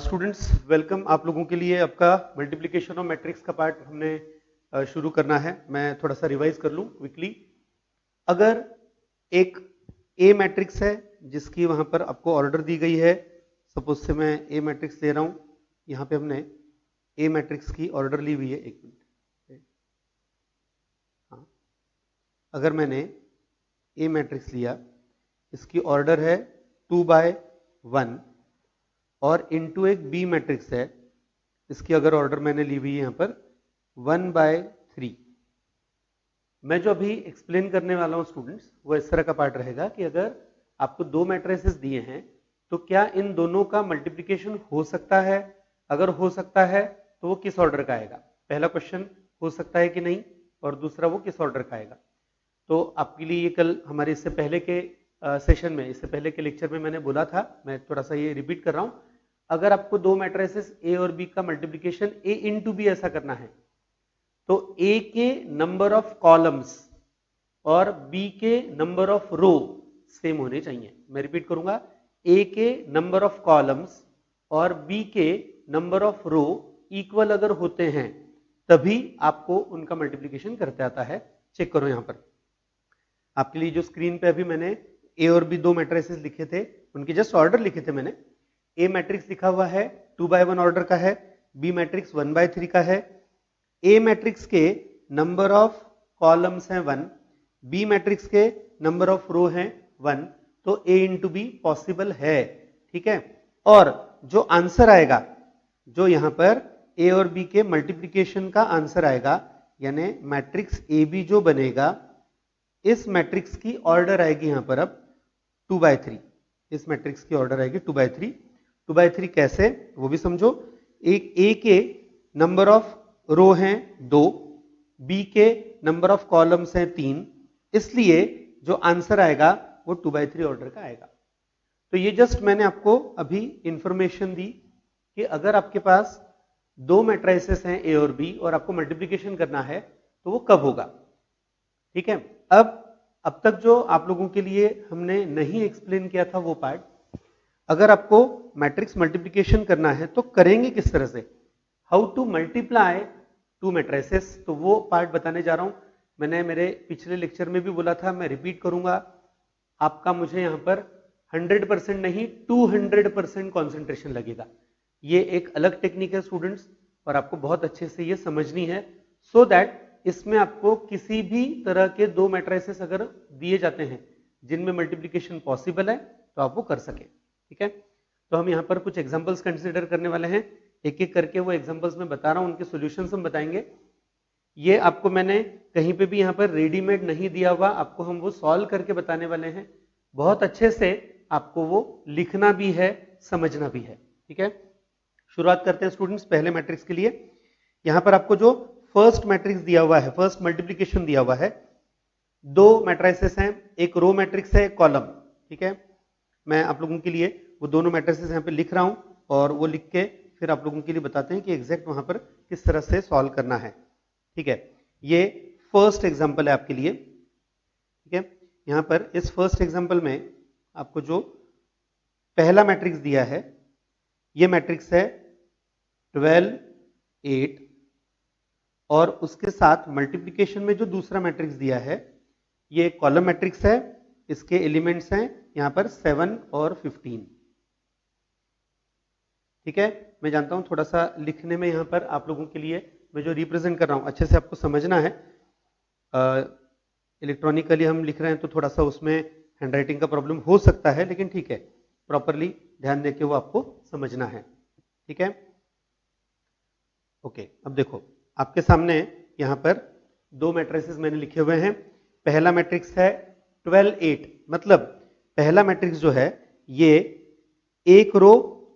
Students welcome. आप लोगों के लिए आपका मल्टीप्लिकेशन ऑफ मैट्रिक्स का पार्ट हमने शुरू करना है। मैं थोड़ा सा रिवाइज कर लूं क्विकली। अगर एक ए मैट्रिक्स है जिसकी वहां पर आपको ऑर्डर दी गई है, सपोज से मैं ए मैट्रिक्स ले रहा हूं, यहां पे हमने ए मैट्रिक्स की ऑर्डर ली हुई है। एक मिनट, हाँ, अगर मैंने ए मैट्रिक्स लिया, इसकी ऑर्डर है 2/1 और इनटू एक बी मैट्रिक्स है, इसकी अगर ऑर्डर मैंने ली हुई है यहां पर 1/3। मैं जो अभी एक्सप्लेन करने वाला हूं स्टूडेंट्स, वो इस तरह का पार्ट रहेगा कि अगर आपको दो मैट्रिसेस दिए हैं तो क्या इन दोनों का मल्टीप्लिकेशन हो सकता है? अगर हो सकता है तो वो किस ऑर्डर का आएगा? पहला क्वेश्चन हो सकता है कि नहीं, और दूसरा वो किस ऑर्डर का आएगा। तो आपके लिए ये कल हमारे इससे पहले के सेशन में, इससे पहले के लेक्चर में मैंने बोला था, मैं थोड़ा सा ये रिपीट कर रहा हूं। अगर आपको दो मैट्रिसेस ए और बी का मल्टीप्लिकेशन ए इंटू बी ऐसा करना है तो ए के नंबर ऑफ कॉलम्स और बी के नंबर ऑफ रो सेम होने चाहिए। मैं रिपीट करूंगा, ए के नंबर ऑफ कॉलम्स और बी के नंबर ऑफ रो इक्वल अगर होते हैं तभी आपको उनका मल्टीप्लिकेशन करते आता है। चेक करो यहां पर आपके लिए जो स्क्रीन पे अभी मैंने ए और बी दो मैट्रिसेस लिखे थे, उनके जस्ट ऑर्डर लिखे थे मैंने। ए मैट्रिक्स लिखा हुआ है 2/1 ऑर्डर का है, बी मैट्रिक्स 1/3 का है। ए मैट्रिक्स के नंबर ऑफ कॉलम्स हैं 1, बी मैट्रिक्स के नंबर ऑफ रो हैं 1, तो ए इंटू बी पॉसिबल है। ठीक है, और जो आंसर आएगा, जो यहां पर ए और बी के मल्टीप्लिकेशन का आंसर आएगा, यानी मैट्रिक्स ए बी जो बनेगा, इस मैट्रिक्स की ऑर्डर आएगी यहां पर अब 2/3। इस मैट्रिक्स की ऑर्डर आएगी 2/3। 2/3 कैसे, वो भी समझो। एक ए के नंबर ऑफ रो हैं 2, बी के नंबर ऑफ कॉलम्स हैं 3, इसलिए जो आंसर आएगा वो 2/3 ऑर्डर का आएगा। तो ये जस्ट मैंने आपको अभी इंफॉर्मेशन दी कि अगर आपके पास दो मैट्रिसेस हैं ए और बी और आपको मल्टीप्लिकेशन करना है तो वो कब होगा। ठीक है, अब तक जो आप लोगों के लिए हमने नहीं एक्सप्लेन किया था वो पार्ट, अगर आपको मैट्रिक्स मल्टीप्लिकेशन करना है तो करेंगे किस तरह से, how to multiply two matrices, तो वो पार्ट बताने जा रहा हूं। मैंने मेरे पिछले लेक्चर में भी बोला था, मैं रिपीट करूंगा, आपका मुझे यहां पर 100% नहीं 200% कॉन्सेंट्रेशन लगेगा। ये एक अलग टेक्निक है स्टूडेंट्स, और आपको बहुत अच्छे से ये समझनी है, सो दैट इसमें आपको किसी भी तरह के दो मैट्रिसेस अगर दिए जाते हैं जिनमें मल्टीप्लिकेशन पॉसिबल है तो आप वो कर सके। ठीक है, तो हम यहां पर कुछ एग्जांपल्स कंसीडर करने वाले हैं, एक एक करके वो एग्जांपल्स मैं बता रहा हूं, उनके सॉल्यूशंस हम बताएंगे। ये आपको मैंने कहीं पे भी यहां पर रेडीमेड नहीं दिया हुआ, आपको हम वो सॉल्व करके बताने वाले हैं। बहुत अच्छे से आपको वो लिखना भी है, समझना भी है। ठीक है, शुरुआत करते हैं स्टूडेंट्स पहले मैट्रिक्स के लिए। यहां पर आपको जो फर्स्ट मैट्रिक्स दिया हुआ है, फर्स्ट मल्टीप्लिकेशन दिया हुआ है, दो मैट्रिसेस हैं, एक रो मैट्रिक्स है, एक कॉलम। ठीक है, मैं आप लोगों के लिए वो दोनों मैट्रिसेस यहां पे लिख रहा हूं और वो लिख के फिर आप लोगों के लिए बताते हैं कि एग्जैक्ट वहां पर किस तरह से सॉल्व करना है। ठीक है, ये फर्स्ट एग्जांपल है आपके लिए। ठीक है, यहां पर इस फर्स्ट एग्जांपल में आपको जो पहला मैट्रिक्स दिया है, ये मैट्रिक्स है 12, 8, और उसके साथ मल्टीप्लिकेशन में जो दूसरा मैट्रिक्स दिया है ये कॉलम मैट्रिक्स है, इसके एलिमेंट्स हैं यहां पर 7 और 15। ठीक है, मैं जानता हूं थोड़ा सा लिखने में यहां पर आप लोगों के लिए मैं जो रिप्रेजेंट कर रहा हूं अच्छे से आपको समझना है। इलेक्ट्रॉनिकली हम लिख रहे हैं तो थोड़ा सा उसमें हैंडराइटिंग का प्रॉब्लम हो सकता है, लेकिन ठीक है, प्रॉपरली ध्यान देके वो आपको समझना है। ठीक है, ओके, अब देखो आपके सामने यहां पर दो मैट्रिसेस मैंने लिखे हुए हैं। पहला मैट्रिक्स है 12, 8, मतलब पहला मैट्रिक्स जो है ये एक रो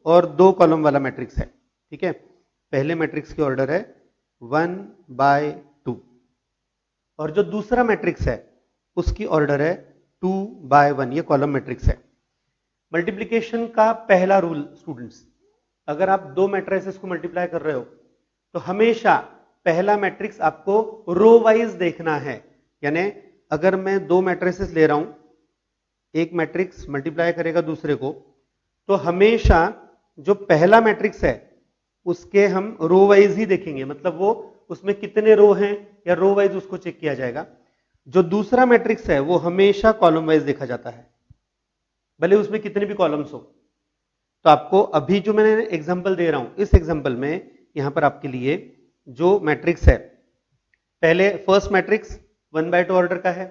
और दो कॉलम वाला मैट्रिक्स है। ठीक है, पहले मैट्रिक्स की ऑर्डर है 1/2, और जो दूसरा मैट्रिक्स है उसकी ऑर्डर है 2/1, ये कॉलम मैट्रिक्स है। मल्टीप्लिकेशन का पहला रूल स्टूडेंट्स, अगर आप दो मैट्रिसेस को मल्टीप्लाई कर रहे हो तो हमेशा पहला मैट्रिक्स आपको रो वाइज देखना है। यानी अगर मैं दो मैट्रिसेस ले रहा हूं, एक मैट्रिक्स मल्टीप्लाई करेगा दूसरे को, तो हमेशा जो पहला मैट्रिक्स है उसके हम रो वाइज ही देखेंगे, मतलब वो उसमें कितने रो हैं या रो वाइज उसको चेक किया जाएगा। जो दूसरा मैट्रिक्स है वो हमेशा कॉलम वाइज देखा जाता है, भले उसमें कितने भी कॉलम्स हो। तो आपको अभी जो मैंने एग्जांपल दे रहा हूं, इस एग्जांपल में यहां पर आपके लिए जो मैट्रिक्स है, पहले फर्स्ट मैट्रिक्स 1/2 ऑर्डर का है,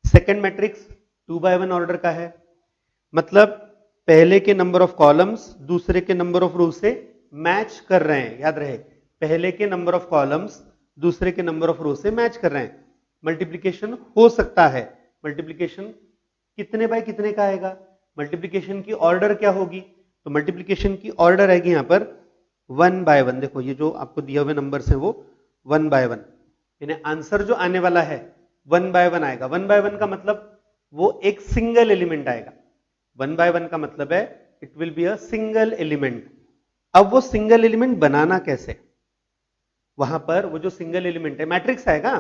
सेकंड मैट्रिक्स 2/1 ऑर्डर का है, मतलब पहले के नंबर ऑफ कॉलम्स दूसरे के नंबर ऑफ रो से मैच कर रहे हैं। याद रहे, पहले के नंबर ऑफ कॉलम्स दूसरे के नंबर ऑफ रो से मैच कर रहे हैं। मल्टीप्लीकेशन हो सकता है, मल्टीप्लीकेशन कितने बाय कितने का आएगा, मल्टीप्लीकेशन की ऑर्डर क्या होगी, तो मल्टीप्लीकेशन की ऑर्डर आएगी यहां पर 1/1। देखो ये जो आपको दिए हुए नंबर्स हैं वो 1/1, यानी आंसर जो आने वाला है 1/1 आएगा। 1/1 का मतलब वो एक सिंगल एलिमेंट आएगा। 1/1 का मतलब है it will be a single element. अब वो सिंगल एलिमेंट बनाना कैसे, वहां पर वो जो सिंगल एलिमेंट है मैट्रिक्स आएगा,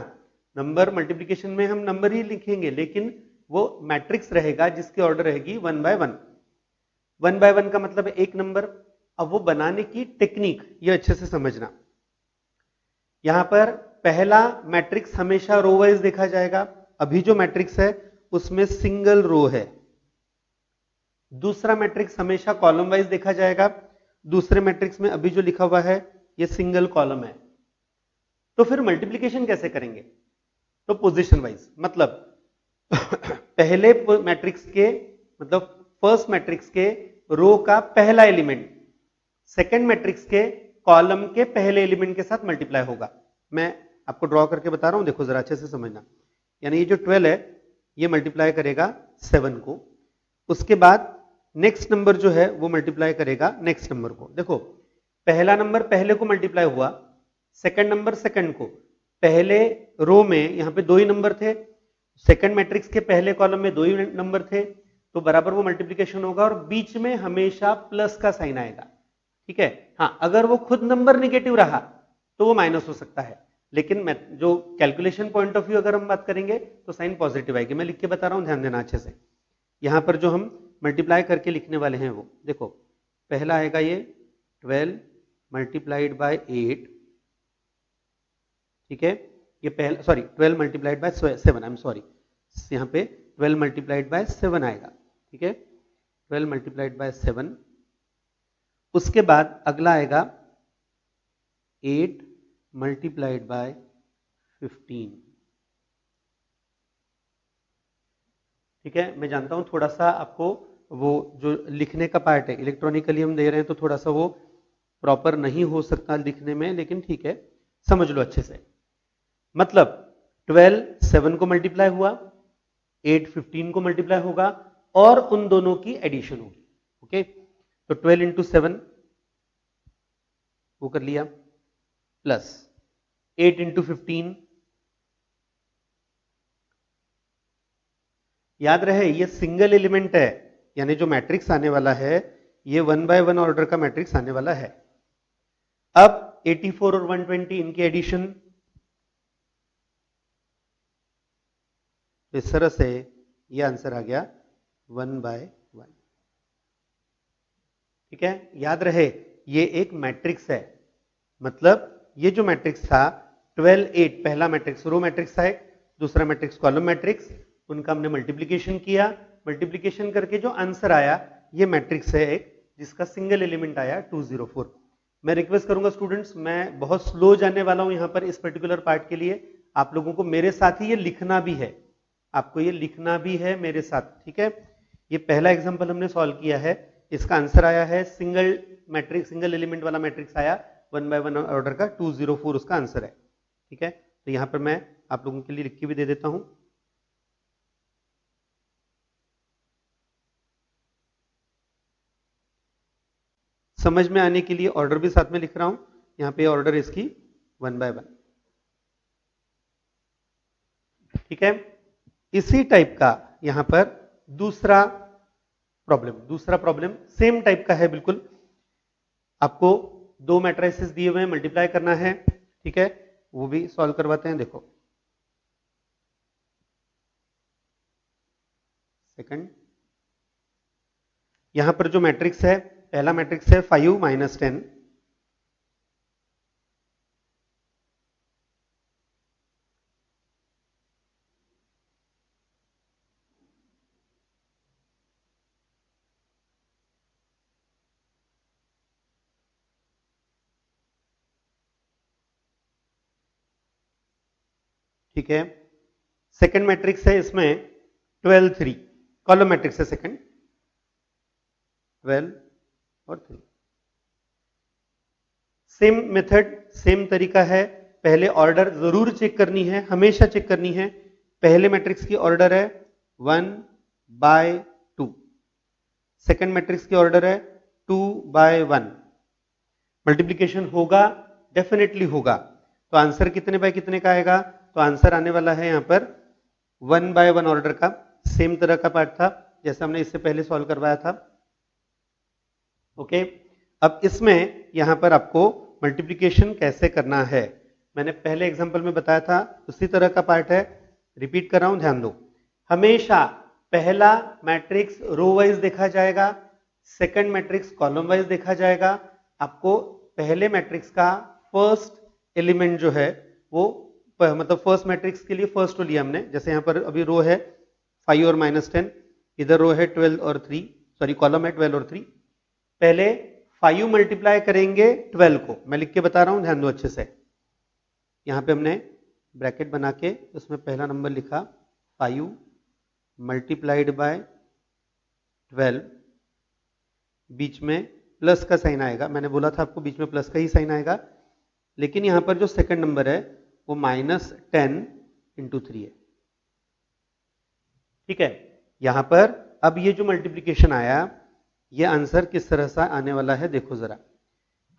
नंबर मल्टीप्लीकेशन में हम नंबर ही लिखेंगे, लेकिन वो मैट्रिक्स रहेगा जिसकी ऑर्डर रहेगी 1/1। 1/1 का मतलब है एक नंबर। अब वो बनाने की टेक्निक ये अच्छे से समझना। यहां पर पहला मैट्रिक्स हमेशा रो वाइज देखा जाएगा, अभी जो मैट्रिक्स है उसमें सिंगल रो है। दूसरा मैट्रिक्स हमेशा कॉलम वाइज देखा जाएगा, दूसरे मैट्रिक्स में अभी जो लिखा हुआ है ये सिंगल कॉलम है। तो फिर मल्टीप्लीकेशन कैसे करेंगे, तो पोजीशन वाइज, मतलब पहले मैट्रिक्स के, मतलब फर्स्ट मैट्रिक्स के रो का पहला एलिमेंट सेकंड मैट्रिक्स के कॉलम के पहले एलिमेंट के साथ मल्टीप्लाई होगा। मैं आपको ड्रॉ करके बता रहा हूं, देखो जरा अच्छे से समझना। यानी ये जो 12 है ये मल्टीप्लाई करेगा 7 को, उसके बाद नेक्स्ट नंबर जो है वो मल्टीप्लाई करेगा नेक्स्ट नंबर को। देखो पहला नंबर पहले को मल्टीप्लाई हुआ, सेकंड नंबर सेकंड को। पहले रो में यहां पे दो ही नंबर थे, सेकंड मैट्रिक्स के पहले कॉलम में दो ही नंबर थे, तो बराबर वो मल्टीप्लीकेशन होगा और बीच में हमेशा प्लस का साइन आएगा। ठीक है, हाँ अगर वो खुद नंबर निगेटिव रहा तो वो माइनस हो सकता है, लेकिन जो कैलकुलेशन पॉइंट ऑफ व्यू अगर हम बात करेंगे तो साइन पॉजिटिव आएगी। मैं लिख के बता रहा हूं, ध्यान देना अच्छे से। यहां पर जो हम मल्टीप्लाई करके लिखने वाले हैं वो देखो, पहला आएगा ये 12 मल्टीप्लाइड बाय 8, ठीक है, ये पहला, sorry 12 multiplied by 7, I am sorry, यहां पे 12 मल्टीप्लाइड बाय 7 आएगा। ठीक है, 12 मल्टीप्लाइड बाय 7। उसके बाद अगला आएगा 8 मल्टीप्लाइड बाय 15। ठीक है, मैं जानता हूं थोड़ा सा आपको वो जो लिखने का पार्ट है इलेक्ट्रॉनिकली हम दे रहे हैं तो थोड़ा सा वो प्रॉपर नहीं हो सकता लिखने में, लेकिन ठीक है समझ लो अच्छे से। मतलब 12 7 को मल्टीप्लाई हुआ, 8 15 को मल्टीप्लाई होगा और उन दोनों की एडिशन होगी। ओके, तो 12 इंटू 7 वो कर लिया, प्लस 8 इंटू 15, याद रहे ये सिंगल एलिमेंट है, यानी जो मैट्रिक्स आने वाला है ये 1/1 ऑर्डर का मैट्रिक्स आने वाला है। अब 84 और 120 इनकी एडिशन, इस तरह से ये आंसर आ गया 1/1। ठीक है, याद रहे ये एक मैट्रिक्स है, मतलब ये जो मैट्रिक्स था 12 8 पहला मैट्रिक्स रो मैट्रिक्स था एक, दूसरा मैट्रिक्स कॉलम मैट्रिक्स, उनका हमने मल्टीप्लीकेशन किया, मल्टीप्लीकेशन करके जो आंसर आया ये मैट्रिक्स है एक जिसका सिंगल एलिमेंट आया 204। मैं रिक्वेस्ट करूंगा स्टूडेंट्स, मैं बहुत स्लो जाने वाला हूं यहां पर इस पर्टिकुलर पार्ट के लिए, आप लोगों को मेरे साथ ही ये लिखना भी है, आपको ये लिखना भी है मेरे साथ। ठीक है, ये पहला एग्जांपल हमने सॉल्व किया है, इसका आंसर आया है सिंगल मैट्रिक्स, सिंगल एलिमेंट वाला मैट्रिक्स आया 1/1 ऑर्डर का 204 उसका आंसर है। ठीक है, तो यहां पर मैं आप लोगों के लिए लिख के भी दे देता हूं। समझ में आने के लिए ऑर्डर भी साथ में लिख रहा हूं, यहां पे ऑर्डर इसकी 1/1। ठीक है, इसी टाइप का यहां पर दूसरा प्रॉब्लम सेम टाइप का है बिल्कुल। आपको दो मैट्रिसेस दिए हुए हैं, मल्टीप्लाई करना है। ठीक है, वो भी सॉल्व करवाते हैं। देखो सेकंड, यहां पर जो मैट्रिक्स है पहला मैट्रिक्स है 5 माइनस 10, ठीक है। सेकंड मैट्रिक्स है इसमें 12 3, कॉलम मैट्रिक्स है सेकंड, 12 और 3। सेम मेथड, सेम तरीका है। पहले ऑर्डर जरूर चेक करनी है, हमेशा चेक करनी है। पहले मैट्रिक्स की ऑर्डर है 1/2, सेकंड मैट्रिक्स की ऑर्डर है 2/1। मल्टीप्लीकेशन होगा, डेफिनेटली होगा। तो आंसर कितने बाय कितने का आएगा? तो आंसर आने वाला है यहां पर 1/1 ऑर्डर का। सेम तरह का पार्ट था जैसे हमने इससे पहले सॉल्व करवाया था। ओके, अब इसमें यहां पर आपको मल्टीप्लीकेशन कैसे करना है मैंने पहले एग्जांपल में बताया था, उसी तरह का पार्ट है। रिपीट कर रहा हूं, ध्यान दो। हमेशा पहला मैट्रिक्स रो वाइज देखा जाएगा, सेकंड मैट्रिक्स कॉलम वाइज देखा जाएगा। आपको पहले मैट्रिक्स का फर्स्ट एलिमेंट जो है वो मतलब फर्स्ट मैट्रिक्स के लिए फर्स्ट रो लिया हमने। जैसे यहां पर अभी रो है 5 और -10, इधर रो है 12 और 3, सॉरी कॉलम है 12 और 3। पहले 5 मल्टीप्लाई करेंगे 12 को, मैं लिख के बता रहा हूं, ध्यान दो अच्छे से। यहां पे हमने ब्रैकेट बना के उसमें पहला नंबर लिखा 5 मल्टीप्लाइड बाय 12, बीच में प्लस का साइन आएगा। मैंने बोला था आपको बीच में प्लस का ही साइन आएगा, लेकिन यहां पर जो सेकंड नंबर है वो -10 × 3 है। ठीक है, यहां पर अब ये जो मल्टीप्लीकेशन आया, ये आंसर किस तरह से आने वाला है देखो जरा।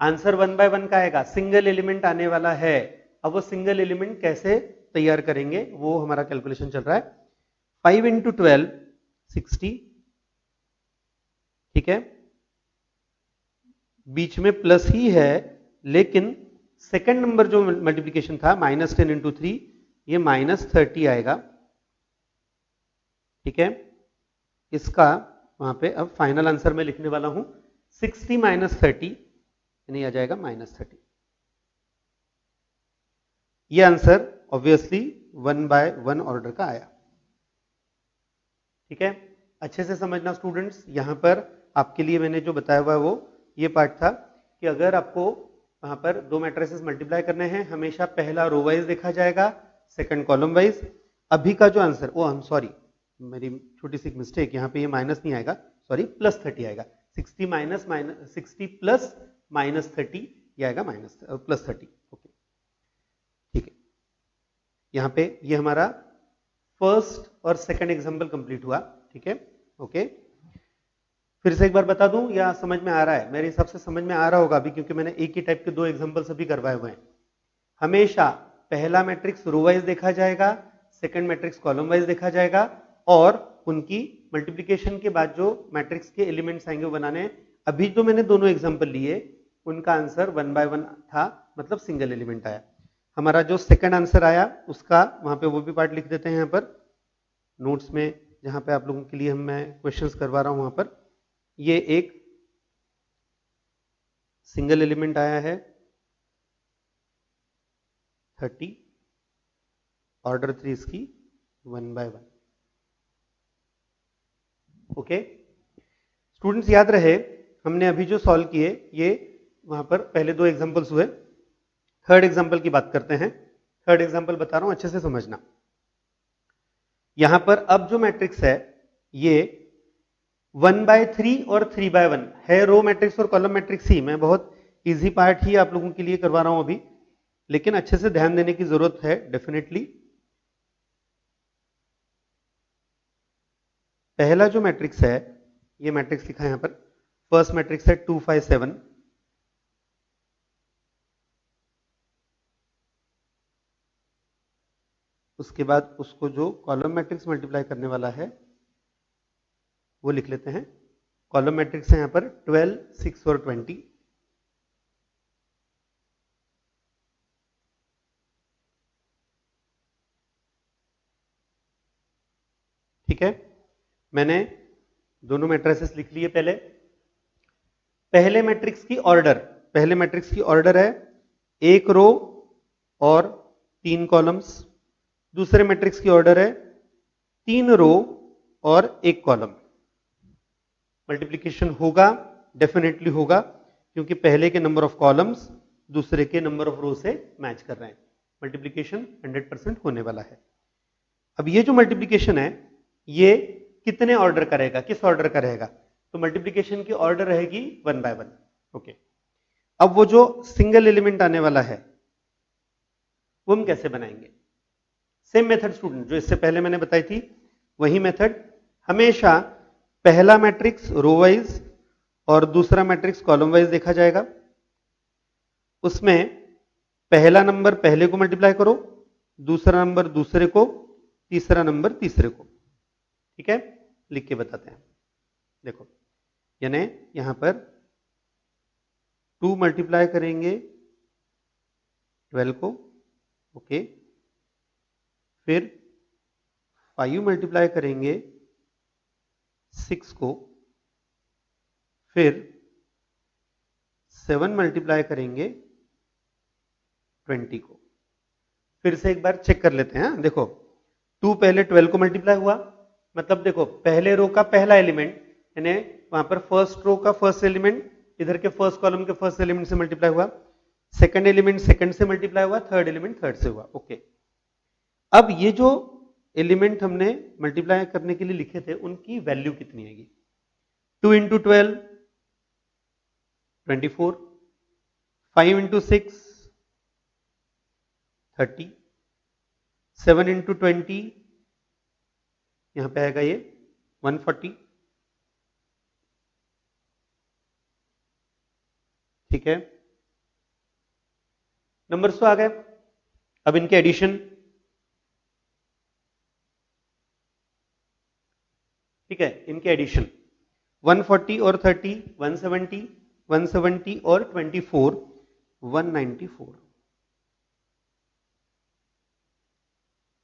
आंसर 1/1 का आएगा, सिंगल एलिमेंट आने वाला है। अब वो सिंगल एलिमेंट कैसे तैयार करेंगे वो हमारा कैलकुलेशन चल रहा है। 5 × 12 60, ठीक है, बीच में प्लस ही है, लेकिन सेकंड नंबर जो मल्टीप्लीकेशन था -10 × 3, ये -30 आएगा। ठीक है, इसका वहां पे अब फाइनल आंसर मैं लिखने वाला हूं 60 - 30, नहीं आ जाएगा -30। ये आंसर ऑब्वियसली 1/1 ऑर्डर का आया। ठीक है, अच्छे से समझना स्टूडेंट्स। यहां पर आपके लिए मैंने जो बताया हुआ है वो ये पार्ट था कि अगर आपको वहां पर दो मैट्रिसेस मल्टीप्लाई करने हैं, हमेशा पहला रो वाइज देखा जाएगा, सेकंड कॉलम वाइज। अभी का जो answer, oh I am sorry, मेरी छोटी सी मिस्टेक, यहाँ पे ये माइनस नहीं आएगा, सॉरी +30 आएगा। 60 प्लस -30 ये आएगा +30। ओके, ठीक है, यहाँ पे ये हमारा फर्स्ट और सेकंड एग्जांपल कंप्लीट हुआ। ठीक है, ओके, फिर से एक बार बता दूं या समझ में आ रहा है? मेरे हिसाब से समझ में आ रहा होगा अभी, क्योंकि मैंने एक ही टाइप के दो एग्जांपल्स अभी करवाए हुए हैं। हमेशा पहला मैट्रिक्स रो वाइज देखा जाएगा, सेकंड मैट्रिक्स कॉलम वाइज देखा जाएगा, और उनकी मल्टीप्लिकेशन के बाद जो मैट्रिक्स के एलिमेंट्स आएंगे वो बनाने। अभी जो मैंने दोनों एग्जांपल लिए उनका आंसर 1/1 था, मतलब सिंगल एलिमेंट आया। हमारा जो सेकंड आंसर आया उसका वहां पे वो भी पार्ट लिख देते हैं यहाँ पर नोट्स में, जहां पे आप लोगों के लिए मैं क्वेश्चंस करवा रहा हूं। वहां पर ये एक सिंगल एलिमेंट आया है 30, ऑर्डर 3 इसकी 1/1। ओके स्टूडेंट्स, याद रहे हमने अभी जो सॉल्व किए ये वहां पर पहले दो एग्जांपल्स हुए। थर्ड एग्जांपल की बात करते हैं। थर्ड एग्जांपल बता रहा हूं, अच्छे से समझना। यहां पर अब जो मैट्रिक्स है ये 1/3 और 3/1 है, रो मैट्रिक्स और कॉलम मैट्रिक्स ही। मैं बहुत इजी पार्ट ही आप लोगों के लिए करवा रहा हूं अभी, लेकिन अच्छे से ध्यान देने की जरूरत है डेफिनेटली। पहला जो मैट्रिक्स है, ये मैट्रिक्स लिखा है यहां पर, फर्स्ट मैट्रिक्स है 2 5 7। उसके बाद उसको जो कॉलम मैट्रिक्स मल्टीप्लाई करने वाला है वो लिख लेते हैं। कॉलम मैट्रिक्स है यहां पर 12 6 और 20। ठीक है, मैंने दोनों मैट्रिसेस लिख लिए पहले। पहले मैट्रिक्स की ऑर्डर है एक रो और 3 कॉलम्स, दूसरे मैट्रिक्स की ऑर्डर है 3 रो और 1 कॉलम। मल्टीप्लिकेशन होगा, डेफिनेटली होगा, क्योंकि पहले के नंबर ऑफ कॉलम्स दूसरे के नंबर ऑफ रो से मैच कर रहे हैं। मल्टीप्लिकेशन 100% होने वाला है। अब ये जो मल्टीप्लिकेशन है ये कितने ऑर्डर करेगा, किस ऑर्डर का रहेगा? तो मल्टीप्लिकेशन की ऑर्डर रहेगी 1 by 1। ओके, अब वो जो सिंगल एलिमेंट आने वाला है वो हम कैसे बनाएंगे? सेम मेथड स्टूडेंट जो इससे पहले मैंने बताई थी, वही मेथड। हमेशा पहला मैट्रिक्स रो वाइज और दूसरा मैट्रिक्स कॉलम वाइज देखा जाएगा। उसमें पहला नंबर पहले को मल्टीप्लाई करो, दूसरा नंबर दूसरे को, तीसरा नंबर तीसरे को। ठीक है, लिख के बताते हैं। देखो, यानी यहां पर 2 मल्टीप्लाई करेंगे 12 को, ओके, फिर 5 मल्टीप्लाई करेंगे 6 को, फिर 7 मल्टीप्लाई करेंगे 20 को। फिर से एक बार चेक कर लेते हैं। देखो, 2 पहले 12 को मल्टीप्लाई हुआ, मतलब देखो पहले रो का पहला एलिमेंट, यानी वहां पर फर्स्ट रो का फर्स्ट एलिमेंट इधर के फर्स्ट कॉलम के फर्स्ट एलिमेंट से मल्टीप्लाई हुआ, सेकंड एलिमेंट सेकंड से मल्टीप्लाई हुआ, थर्ड एलिमेंट थर्ड से हुआ। ओके, अब ये जो एलिमेंट हमने मल्टीप्लाई करने के लिए लिखे थे उनकी वैल्यू कितनी आएगी? 2 इंटू 12 24, 5 इंटू 6 30, 7 इंटू 20 यहां पे आएगा ये 140। ठीक है, नंबर्स तो आ गए। अब इनके एडिशन, ठीक है, इनके एडिशन 140 और 30 170, 170 और 24 194।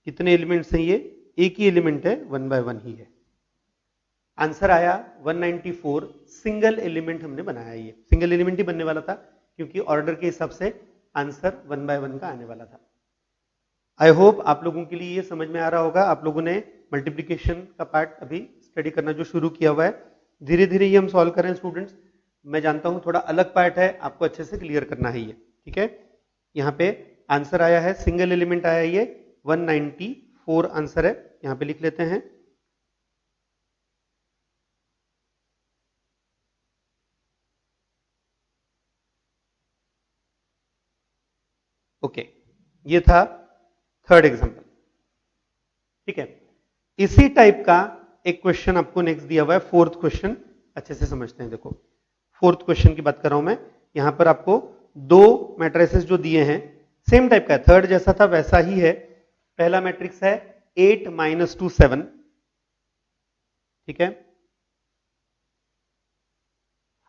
कितने एलिमेंट्स हैं ये? एक ही एलिमेंट है, 1 by 1 ही है। आंसर आया 194। सिंगल एलिमेंट हमने बनाया, ये सिंगल एलिमेंट ही बनने वाला था क्योंकि ऑर्डर के हिसाब से आंसर 1 by 1 का आने वाला था। आई होप आप लोगों के लिए ये समझ में आ रहा होगा। आप लोगों ने मल्टीप्लिकेशन का पार्ट अभी स्टडी करना जो शुरू किया हुआ है, धीरे धीरे ये हम सॉल्व कर रहे हैं स्टूडेंट्स। मैं जानता हूं थोड़ा अलग पार्ट है, आपको अच्छे से क्लियर करना है ये। ठीक है, यहाँ पे आंसर आया है, सिंगल एलिमेंट आया है, ये 194 आंसर है। यहाँ पे लिख लेते हैं। ओके, ये था थर्ड एग्जांपल। ठीक है, इसी टाइप का एक क्वेश्चन आपको नेक्स्ट दिया हुआ है, फोर्थ क्वेश्चन। अच्छे से समझते हैं। देखो, फोर्थ क्वेश्चन की बात कर रहा हूं मैं। यहां पर आपको 2 मैट्रिसेस जो दिए हैं सेम टाइप का है, थर्ड जैसा था वैसा ही है। पहला मैट्रिक्स है 8 - 2 7। ठीक है,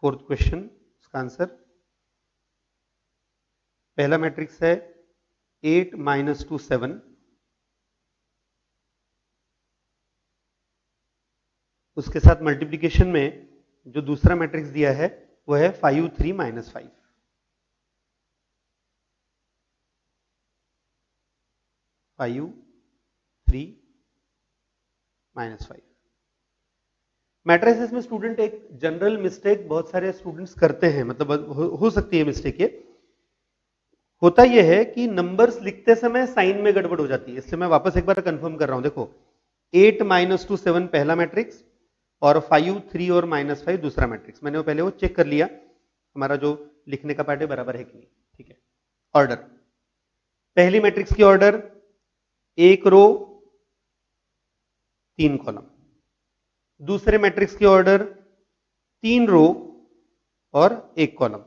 फोर्थ क्वेश्चन, इसका आंसर पहला मैट्रिक्स है 8 - 2 7। उसके साथ मल्टीप्लिकेशन में जो दूसरा मैट्रिक्स दिया है वो है 5 3 - 5। 5 3 - 5। मैट्रिसेस में स्टूडेंट एक जनरल मिस्टेक बहुत सारे स्टूडेंट्स करते हैं, मतलब हो सकती है मिस्टेक। ये होता यह है कि नंबर्स लिखते समय साइन में गड़बड़ हो जाती है, इसलिए मैं वापस एक बार कंफर्म कर रहा हूं। देखो, 8 - 2 7 पहला मैट्रिक्स और 5 3 और -5 दूसरा मैट्रिक्स। मैंने वो पहले वो चेक कर लिया हमारा जो लिखने का पार्ट है बराबर है कि नहीं। ठीक है, ऑर्डर, पहली मैट्रिक्स की ऑर्डर 1 रो 3 कॉलम, दूसरे मैट्रिक्स की ऑर्डर 3 रो और 1 कॉलम।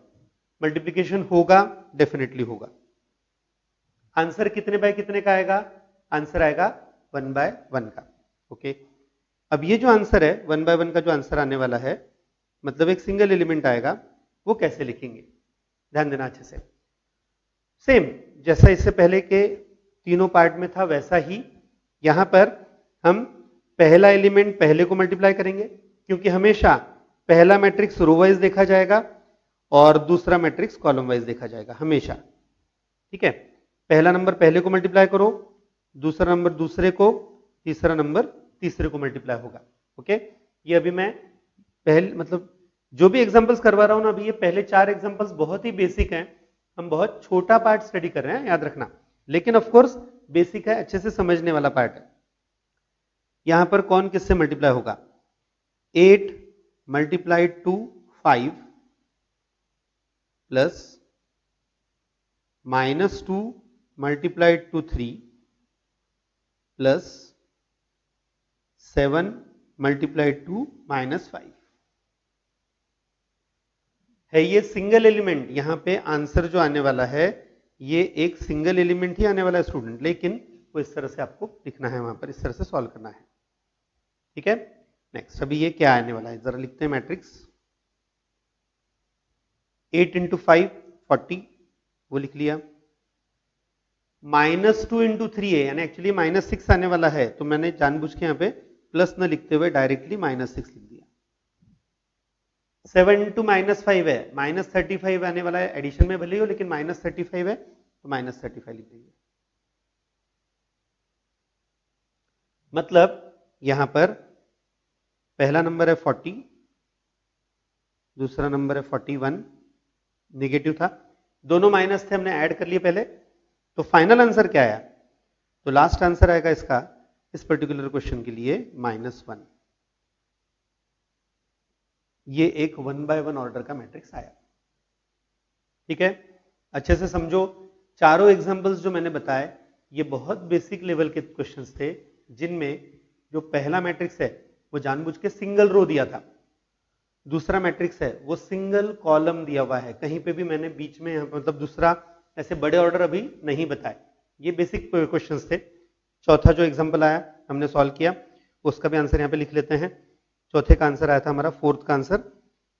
मल्टीप्लिकेशन होगा, डेफिनेटली होगा। आंसर कितने बाय कितने का आएगा? आंसर आएगा 1 by 1 का। ओके, अब ये जो आंसर है 1 by 1 का जो आंसर आने वाला है, मतलब एक सिंगल एलिमेंट आएगा, वो कैसे लिखेंगे? ध्यान देना अच्छे से। सेम जैसा इससे पहले के तीनों पार्ट में था वैसा ही यहां पर हम पहला एलिमेंट पहले को मल्टीप्लाई करेंगे, क्योंकि हमेशा पहला मैट्रिक्स रो वाइज देखा जाएगा और दूसरा मैट्रिक्स कॉलम वाइज देखा जाएगा हमेशा। ठीक है, पहला नंबर पहले को मल्टीप्लाई करो, दूसरा नंबर दूसरे को, तीसरा नंबर तीसरे को मल्टीप्लाई होगा। ओके, ये अभी मैं पहले मतलब जो भी एग्जांपल्स करवा रहा हूं ना अभी, ये पहले 4 एग्जांपल्स बहुत ही बेसिक हैं, हम बहुत छोटा पार्ट स्टडी कर रहे हैं, याद रखना, लेकिन ऑफ कोर्स बेसिक है, अच्छे से समझने वाला पार्ट है। यहां पर कौन किससे मल्टीप्लाई होगा? 8 multiplied to 5 plus -2 multiplied to 3 plus 7 multiplied to -5 है। ये सिंगल एलिमेंट, यहां पे आंसर जो आने वाला है ये एक सिंगल एलिमेंट ही आने वाला है स्टूडेंट, लेकिन वो इस तरह से आपको लिखना है, वहां पर इस तरह से सॉल्व करना है। ठीक है, नेक्स्ट अभी ये क्या आने वाला है जरा लिखते हैं मैट्रिक्स। 8 इंटू 5 40, वो लिख लिया। -2 इंटू 3 है, यानी एक्चुअली -6 आने वाला है, तो मैंने जानबूझ के यहाँ पे प्लस न लिखते हुए डायरेक्टली -6 लिख दिया। 7 इंटू -5 है, -35 आने वाला है, एडिशन में भले ही हो लेकिन -35 है तो -35 लिख देंगे। मतलब यहां पर पहला नंबर है 40, दूसरा नंबर है 41, नेगेटिव था, दोनों माइनस थे, हमने ऐड कर लिए पहले, तो फाइनल आंसर क्या आया? तो लास्ट आंसर आएगा इसका इस पर्टिकुलर क्वेश्चन के लिए -1। ये एक 1 बाय 1 ऑर्डर का मैट्रिक्स आया। ठीक है, अच्छे से समझो, चारों एग्जांपल्स जो मैंने बताए ये बहुत बेसिक लेवल के क्वेश्चंस थे, जिनमें जो पहला मैट्रिक्स है वो जानबूझ के सिंगल रो दिया था, दूसरा मैट्रिक्स है वो सिंगल कॉलम दिया हुआ है, कहीं पे भी मैंने बीच में मतलब दूसरा ऐसे बड़े ऑर्डर अभी नहीं बताए, ये बेसिक क्वेश्चंस थे। चौथा जो एग्जांपल आया हमने सॉल्व किया, उसका भी आंसर यहाँ पे लिख लेते हैं। चौथे का आंसर आया था हमारा, फोर्थ का आंसर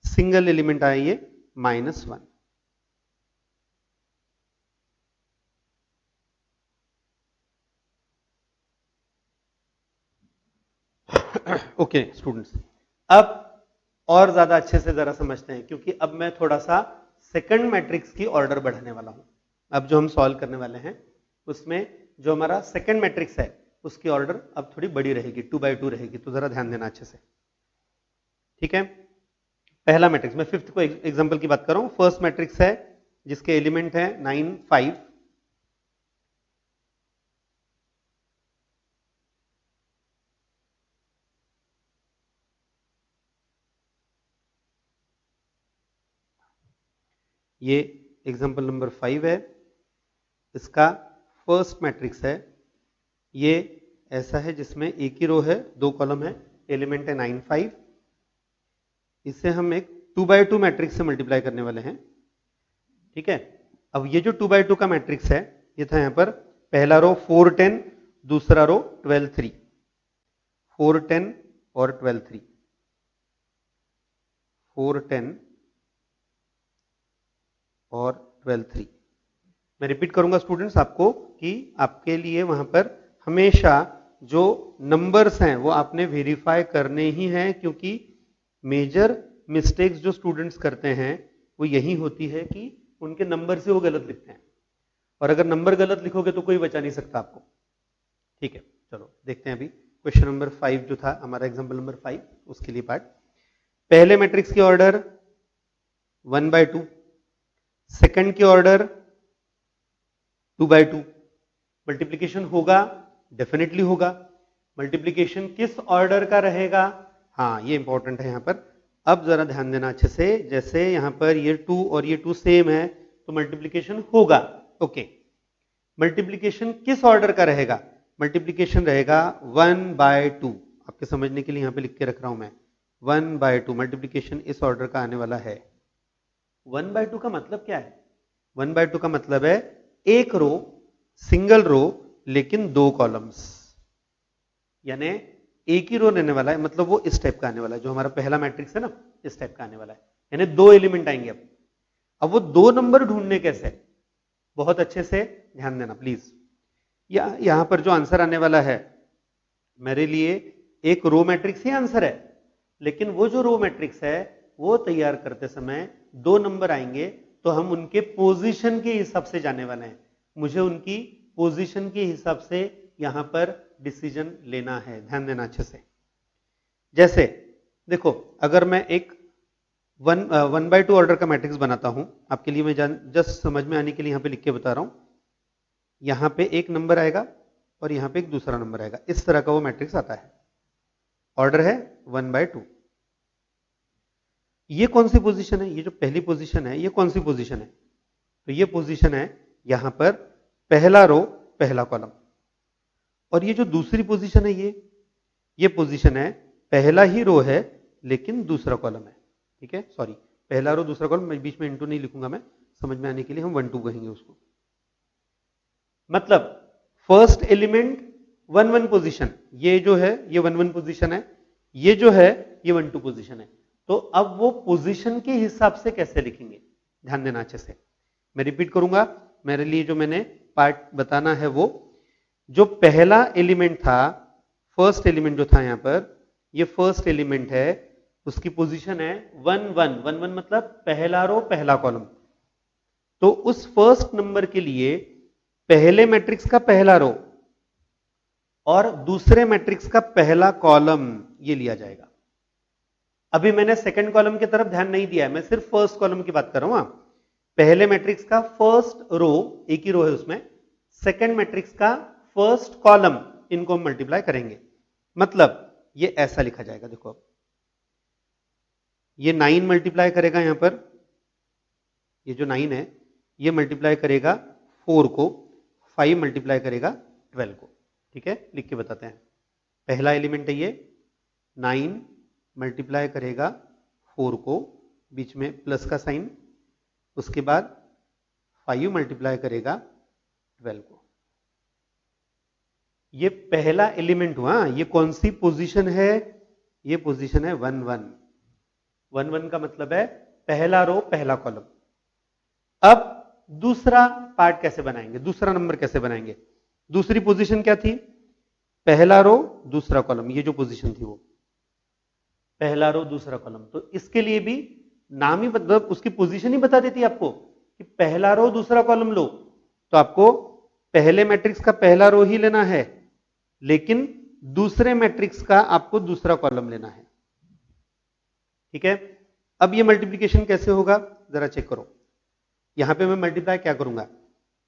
सिंगल एलिमेंट आया ये -1। ओके स्टूडेंट्स, अब और ज्यादा अच्छे से जरा समझते हैं, क्योंकि अब मैं थोड़ा सा सेकंड मैट्रिक्स की ऑर्डर बढ़ाने वाला हूं। अब जो हम सॉल्व करने वाले हैं उसमें जो हमारा सेकंड मैट्रिक्स है उसकी ऑर्डर अब थोड़ी बड़ी रहेगी, 2 बाय 2 रहेगी, तो जरा ध्यान देना अच्छे से। ठीक है, पहला मैट्रिक्स, मैं फिफ्थ को एग्जांपल की बात कर रहा हूं। फर्स्ट मैट्रिक्स है जिसके एलिमेंट है 9 5, ये एग्जांपल नंबर 5 है, इसका फर्स्ट मैट्रिक्स है, ये ऐसा है जिसमें एक ही रो है, 2 कॉलम है, एलिमेंट है 9 5, इसे हम एक 2 बाय 2 मैट्रिक्स से मल्टीप्लाई करने वाले हैं। ठीक है, अब ये जो 2 बाय 2 का मैट्रिक्स है ये था यहां पर, पहला रो 4 10, दूसरा रो 12 3, 4 10 और 12 3, 4 10 और 12 3। मैं रिपीट करूंगा स्टूडेंट्स आपको कि आपके लिए वहां पर हमेशा जो नंबर्स हैं वो आपने वेरीफाई करने ही हैं, क्योंकि मेजर मिस्टेक्स जो स्टूडेंट्स करते हैं वो यही होती है कि उनके नंबर से वो गलत लिखते हैं, और अगर नंबर गलत लिखोगे तो कोई बचा नहीं सकता आपको। ठीक है, चलो देखते हैं अभी क्वेश्चन नंबर 5 जो था हमारा, एग्जांपल नंबर 5, उसके लिए पार्ट। पहले मैट्रिक्स की ऑर्डर 1 बाय 2, सेकंड की ऑर्डर 2 बाय 2। मल्टीप्लीकेशन होगा, डेफिनेटली होगा। मल्टीप्लीकेशन किस ऑर्डर का रहेगा? हाँ, ये इंपॉर्टेंट है यहां पर। अब जरा ध्यान देना अच्छे से, जैसे यहां पर ये 2 और ये 2 सेम है तो मल्टीप्लीकेशन होगा। ओके, मल्टीप्लीकेशन किस ऑर्डर का रहेगा? मल्टीप्लीकेशन रहेगा 1 बाय 2। आपके समझने के लिए यहां पे लिख के रख रहा हूं मैं, 1 बाय 2 मल्टीप्लीकेशन इस ऑर्डर का आने वाला है। 1 बाय 2 का मतलब क्या है? 1 बाय 2 का मतलब है एक रो, सिंगल रो लेकिन 2 कॉलम्स, यानी एक ही रो लेने वाला है, मतलब वो इस टाइप का आने वाला है, जो हमारा पहला मैट्रिक्स है ना, इस टाइप का आने वाला है, यानी 2 एलिमेंट आएंगे। अब वो 2 नंबर ढूंढने कैसे? बहुत अच्छे से ध्यान देना प्लीज। यहां पर जो आंसर आने वाला है मेरे लिए एक रो मैट्रिक्स ही आंसर है, लेकिन वो जो रो मैट्रिक्स है वो तैयार करते समय 2 नंबर आएंगे तो हम उनके पोजीशन के हिसाब से जाने वाले हैं। मुझे उनकी पोजीशन के हिसाब से यहां पर डिसीजन लेना है, ध्यान देना अच्छे से। जैसे देखो, अगर मैं एक 1/2 ऑर्डर का मैट्रिक्स बनाता हूं, आपके लिए मैं जस्ट समझ में आने के लिए यहां पे लिख के बता रहा हूं। यहां पे एक नंबर आएगा और यहां पे एक दूसरा नंबर आएगा, इस तरह का वो मैट्रिक्स आता है। ऑर्डर है 1/2। ये कौन सी पोजीशन है? ये जो पहली पोजीशन है, ये कौन सी पोजीशन है? तो ये पोजीशन है यहां पर पहला रो पहला कॉलम। और ये जो दूसरी पोजीशन है, ये पोजीशन है पहला ही रो है लेकिन दूसरा कॉलम है। ठीक है, सॉरी, पहला रो दूसरा कॉलम, मैं बीच में इनटू नहीं लिखूंगा, मैं समझ में आने के लिए हम 1 2 कहेंगे उसको। मतलब फर्स्ट एलिमेंट 1 1 पोजीशन, ये जो है ये 1 1 पोजीशन है, ये जो है ये 1 2 पोजीशन है। तो अब वो पोजीशन के हिसाब से कैसे लिखेंगे, ध्यान देना अच्छे से। मैं रिपीट करूंगा, मेरे लिए जो मैंने पार्ट बताना है वो, जो पहला एलिमेंट था, फर्स्ट एलिमेंट जो था यहां पर, ये फर्स्ट एलिमेंट है, उसकी पोजीशन है 1 1 1 1, मतलब पहला रो पहला कॉलम। तो उस फर्स्ट नंबर के लिए पहले मैट्रिक्स का पहला रो और दूसरे मैट्रिक्स का पहला कॉलम ये लिया जाएगा। अभी मैंने सेकंड कॉलम की तरफ ध्यान नहीं दिया है, मैं सिर्फ फर्स्ट कॉलम की बात कर रहा हूं। पहले मैट्रिक्स का फर्स्ट रो, एक ही रो है उसमें, सेकंड मैट्रिक्स का फर्स्ट कॉलम, इनको हम मल्टीप्लाई करेंगे। मतलब ये ऐसा लिखा जाएगा, देखो अब ये 9 मल्टीप्लाई करेगा यहां पर, ये जो 9 है ये मल्टीप्लाई करेगा 4 को, 5 मल्टीप्लाई करेगा 12 को। ठीक है, लिख के बताते हैं। पहला एलिमेंट है ये, 9 मल्टीप्लाई करेगा 4 को, बीच में प्लस का साइन, उसके बाद 5 मल्टीप्लाई करेगा 12 को। ये पहला एलिमेंट हुआ। ये कौन सी पोजीशन है? ये पोजीशन है 1 1। 1 1 का मतलब है पहला रो पहला कॉलम। अब दूसरा पार्ट कैसे बनाएंगे, दूसरा नंबर कैसे बनाएंगे? दूसरी पोजीशन क्या थी? पहला रो दूसरा कॉलम, ये जो पोजीशन थी वो पहला रो दूसरा कॉलम। तो इसके लिए भी नाम ही, मतलब उसकी पोजीशन ही बता देती आपको कि पहला रो दूसरा कॉलम लो। तो आपको पहले मैट्रिक्स का पहला रो ही लेना है, लेकिन दूसरे मैट्रिक्स का आपको दूसरा कॉलम लेना है। ठीक है, अब ये मल्टीप्लीकेशन कैसे होगा जरा चेक करो। यहां पे मैं मल्टीप्लाई क्या करूंगा,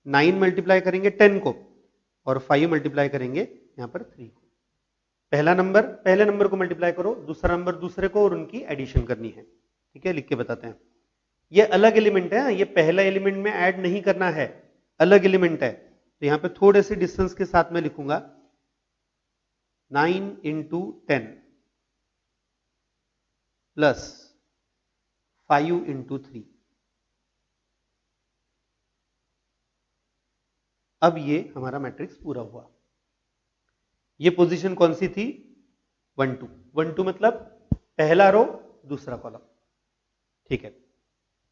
9 मल्टीप्लाई करेंगे 10 को और 5 मल्टीप्लाई करेंगे यहां पर 3 को। पहला नंबर पहले नंबर को मल्टीप्लाई करो, दूसरा नंबर दूसरे को, और उनकी एडिशन करनी है। ठीक है, लिख के बताते हैं। ये अलग एलिमेंट है, ये पहला एलिमेंट में ऐड नहीं करना है, अलग एलिमेंट है। तो यहां पे थोड़े से डिस्टेंस के साथ में लिखूंगा 9 इंटू 10 प्लस 5 इंटू 3। अब ये हमारा मैट्रिक्स पूरा हुआ। ये पोजीशन कौन सी थी? 1 2। 1 2 मतलब पहला रो दूसरा कॉलम। ठीक है,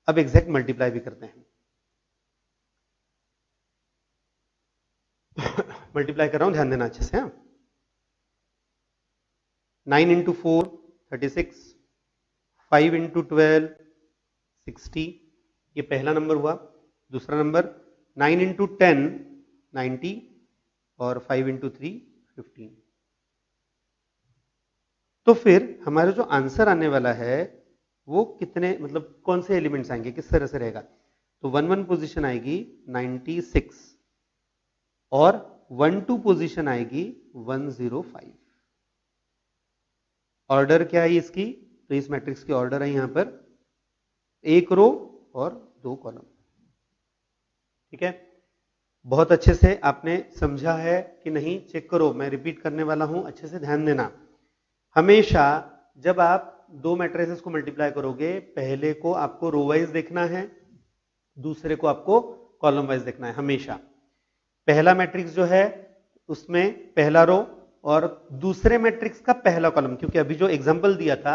अब एग्जैक्ट मल्टीप्लाई भी करते हैं। मल्टीप्लाई कर रहा हूं, ध्यान देना अच्छे से। 9 इंटू 4 36, 5 इंटू 12 60, ये पहला नंबर हुआ। दूसरा नंबर 9 इंटू 10 90 और 5 इंटू 3 15। तो फिर हमारा जो आंसर आने वाला है वो कितने, मतलब कौन से एलिमेंट्स आएंगे, किस तरह से रहेगा? तो 1 1 पोजीशन आएगी 96 और 1 2 पोजीशन आएगी 105। ऑर्डर क्या है इसकी? तो इस मैट्रिक्स की ऑर्डर है यहां पर 1 रो और 2 कॉलम। ठीक है, बहुत अच्छे से आपने समझा है कि नहीं? चेक करो, मैं रिपीट करने वाला हूं, अच्छे से ध्यान देना। हमेशा जब आप दो मैट्रिसेस को मल्टीप्लाई करोगे, पहले को आपको रो वाइज देखना है, दूसरे को आपको कॉलम वाइज देखना है। हमेशा पहला मैट्रिक्स जो है उसमें पहला रो और दूसरे मैट्रिक्स का पहला कॉलम, क्योंकि अभी जो एग्जांपल दिया था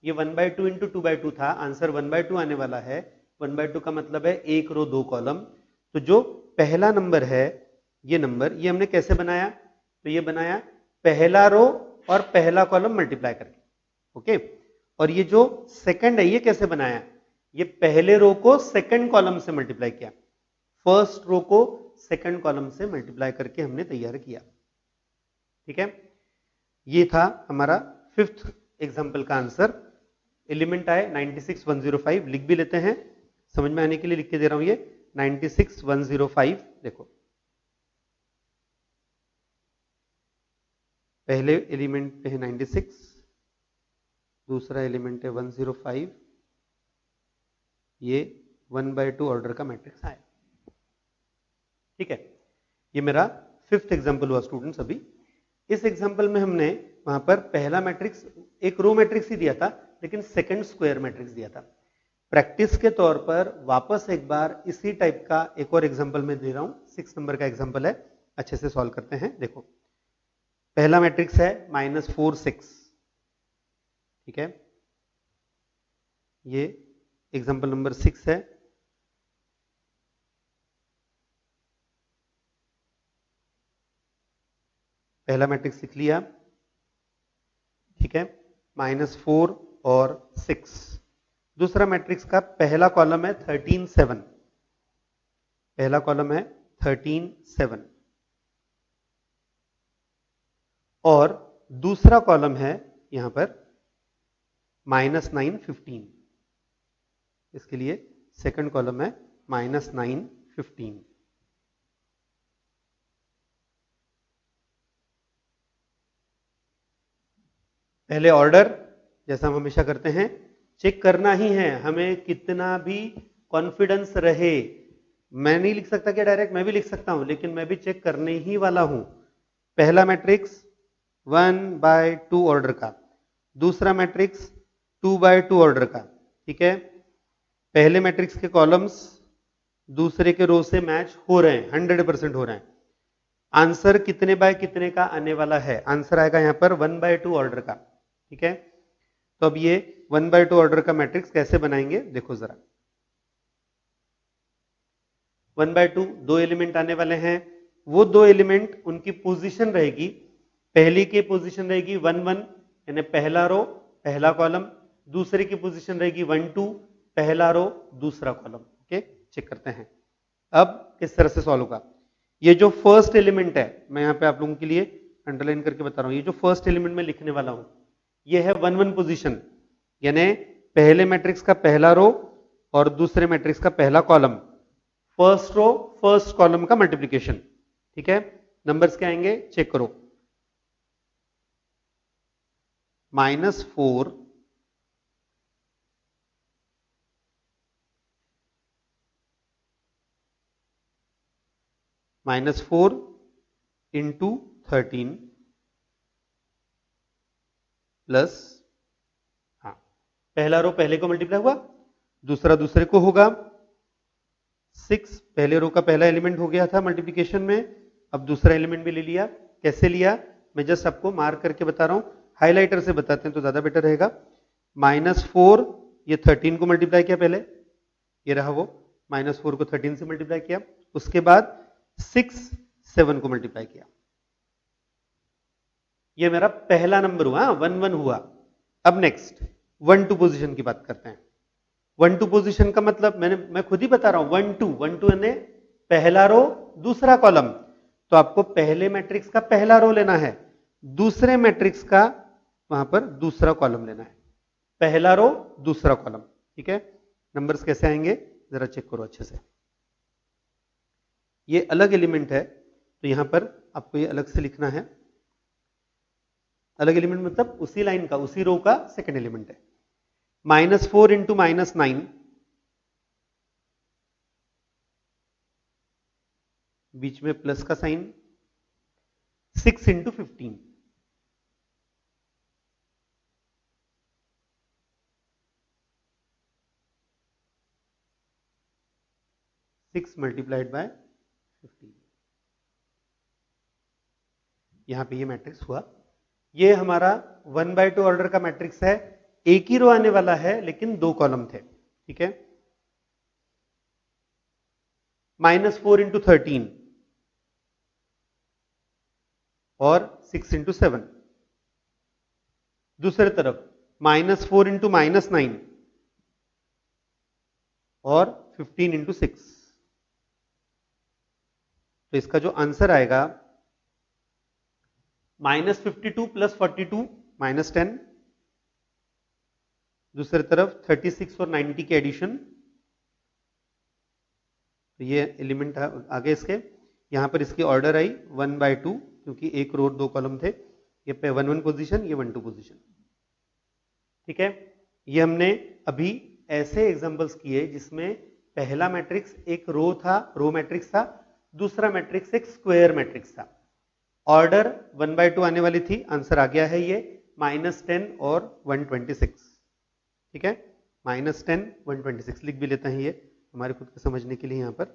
ये 1/2 इंटू 2/2 था, आंसर 1/2 आने वाला है। 1/2 का मतलब है 1 रो 2 कॉलम। तो जो पहला नंबर है ये नंबर, ये हमने कैसे बनाया? तो ये बनाया पहला रो और पहला कॉलम मल्टीप्लाई करके। ओके, और ये जो सेकंड है ये कैसे बनाया, ये पहले रो को सेकंड कॉलम से मल्टीप्लाई किया, फर्स्ट रो को सेकंड कॉलम से मल्टीप्लाई करके हमने तैयार किया। ठीक है, ये था हमारा फिफ्थ एग्जाम्पल का आंसर। एलिमेंट आए 96105, लिख भी लेते हैं, समझ में आने के लिए लिख के दे रहा हूं, ये 96105। देखो पहले एलिमेंट पे है 96, दूसरा एलिमेंट है 105, ये 1/2 ऑर्डर का मैट्रिक्स आया। ठीक है, ये मेरा फिफ्थ एग्जाम्पल हुआ स्टूडेंट्स। अभी इस एग्जाम्पल में हमने वहां पर पहला मैट्रिक्स एक रो मैट्रिक्स ही दिया था, लेकिन सेकंड स्क्वायर मैट्रिक्स दिया था। प्रैक्टिस के तौर पर वापस एक बार इसी टाइप का एक और एग्जाम्पल मैं दे रहा हूं, 6 नंबर का एग्जाम्पल है, अच्छे से सॉल्व करते हैं। देखो पहला मैट्रिक्स है -4 6। ठीक है, ये एग्जाम्पल नंबर 6 है। पहला मैट्रिक्स लिख लिया। ठीक है, -4 और 6। दूसरा मैट्रिक्स का पहला कॉलम है 13 7, पहला कॉलम है 13 7 और दूसरा कॉलम है यहां पर -9 15। इसके लिए सेकंड कॉलम है -9 15। पहले ऑर्डर जैसा हम हमेशा करते हैं, चेक करना ही है, हमें कितना भी कॉन्फिडेंस रहे। मैं नहीं लिख सकता क्या डायरेक्ट, मैं भी लिख सकता हूं, लेकिन मैं भी चेक करने ही वाला हूं। पहला मैट्रिक्स 1/2 ऑर्डर का, दूसरा मैट्रिक्स 2/2 ऑर्डर का। ठीक है, पहले मैट्रिक्स के कॉलम्स दूसरे के रो से मैच हो रहे हैं, 100% हो रहे हैं। आंसर कितने बाय कितने का आने वाला है, आंसर आएगा यहां पर 1/2 ऑर्डर का। ठीक है, तो अब ये 1/2 ऑर्डर का मैट्रिक्स कैसे बनाएंगे देखो जरा। 1/2 दो एलिमेंट आने वाले हैं, वो दो एलिमेंट उनकी पोजीशन रहेगी, पहली की पोजीशन रहेगी 1 1 यानी पहला रो पहला कॉलम, दूसरे की पोजीशन रहेगी 1 2 पहला रो दूसरा कॉलम। ओके, चेक करते हैं अब किस तरह से सॉल्व होगा। ये जो फर्स्ट एलिमेंट है, मैं यहां पे आप लोगों के लिए अंडरलाइन करके बता रहा हूं, ये जो फर्स्ट एलिमेंट में लिखने वाला हूं, ये है 1 1 पोजीशन, यानी पहले मैट्रिक्स का पहला रो और दूसरे मैट्रिक्स का पहला column, first row first column का मल्टीप्लीकेशन। ठीक है, नंबर्स क्या आएंगे चेक करो। -4 -4 इंटू 13 प्लस, हाँ पहला रो पहले को मल्टीप्लाई हुआ, दूसरा दूसरे को होगा। 6 पहले रो का पहला एलिमेंट हो गया था मल्टीप्लिकेशन में, अब दूसरा एलिमेंट भी ले लिया। कैसे लिया मैं जस्ट आपको मार्क करके बता रहा हूं, हाइलाइटर से बताते हैं तो ज्यादा बेटर रहेगा। -4 ये 13 को मल्टीप्लाई किया पहले, ये रहा वो, -4 को 13 से मल्टीप्लाई किया, उसके बाद 6 7 को मल्टीप्लाई किया। ये मेरा पहला नंबर हुआ, 1 1 हुआ। अब नेक्स्ट 1 2 पोजीशन की बात करते हैं। 1 2 पोजीशन का मतलब मैं खुद ही बता रहा हूं, 1 2 यानी पहला रो दूसरा कॉलम, तो आपको पहले मैट्रिक्स का पहला रो लेना है, दूसरे मैट्रिक्स का वहां पर दूसरा कॉलम लेना है, पहला रो दूसरा कॉलम। ठीक है, नंबर्स कैसे आएंगे जरा चेक करो अच्छे से। ये अलग एलिमेंट है तो यहां पर आपको ये अलग से लिखना है। अलग एलिमेंट मतलब उसी लाइन का उसी रो का सेकंड एलिमेंट है। -4 इंटू -9, बीच में प्लस का साइन, 6 इंटू 15, 6 मल्टीप्लाइड बाय 15, यहां पे ये मैट्रिक्स हुआ। ये हमारा 1/2 ऑर्डर का मैट्रिक्स है, एक ही रो आने वाला है लेकिन दो कॉलम थे। ठीक है, -4 इंटू 13 और 6 इंटू 7। दूसरे तरफ -4 इंटू -9 और 15 इंटू 6। तो इसका जो आंसर आएगा -52 प्लस 42 -10, दूसरी तरफ 36 और 90 के एडिशन, तो ये एलिमेंट आगे इसके, यहां पर इसकी ऑर्डर आई 1/2 क्योंकि एक रो 2 कॉलम थे, ये पे 1 पोजीशन, ये 1 पोजीशन। ठीक है, ये हमने अभी ऐसे एग्जांपल्स किए जिसमें पहला मैट्रिक्स एक रो मैट्रिक्स था, दूसरा मैट्रिक्स एक स्क्वायर मैट्रिक्स था। ऑर्डर 1/2 आने वाली थी, आंसर आ गया है ये -10 और 126। ठीक है, -10 126 लिख भी लेते हैं ये हमारे खुद को समझने के लिए यहां पर।